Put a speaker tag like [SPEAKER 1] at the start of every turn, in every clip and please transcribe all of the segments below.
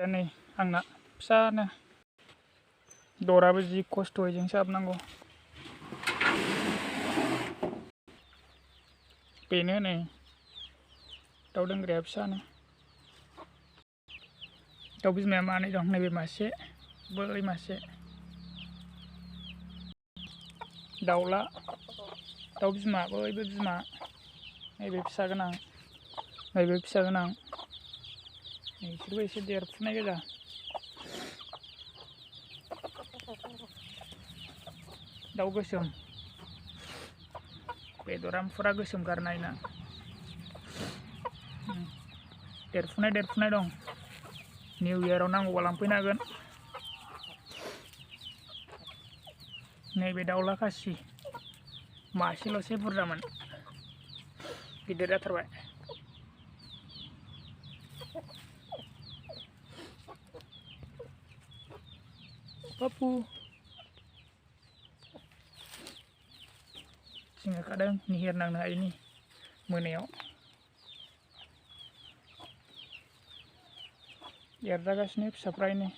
[SPEAKER 1] नै आंना फिसानो दराबो जि खस्थ'यै जों साबनांगौ बेनो नै दाउ दोनग्राया फिसानो दाउ बिमाया मानै दं नैबे मासे बै मासे दाउला दाउ बिमा बैबो बिमा नैबे फिसा गोनां नैबे फिसा गोनां बिसोरबो एसे देरफुनाय गोजा दाउ गोसोम बेदरा फुरा गोसोम गारनायना देरफुनाय दं निउ इयाराव नांगौबा लांफैनो हागोन नैबे दाउला खासि मासेल'सो बुरजामोन गिदिर जाथारबाय पापु जोङो खादों निहिर नांनो हायिनि मोनायाव एरजागासिनो फिसाफ्रायनो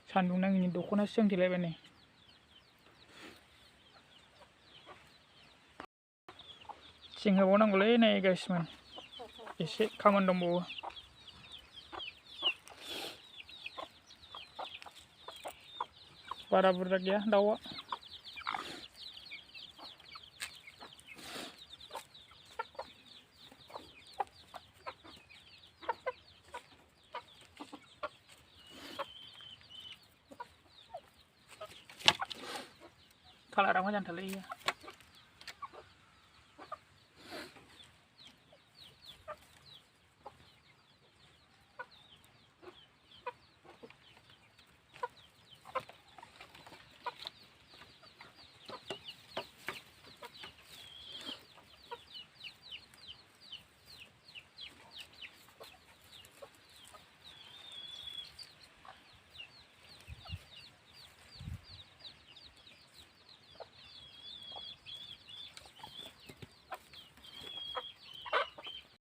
[SPEAKER 1] सान्दुं नाङिनि दख'नासो सोंथेलायबाय नै थिं होबावनांगौलै नै गासिमोन एसे खामानि दंबावो बारा बुरजा गैया दाउआ कालारा मोजांथारलै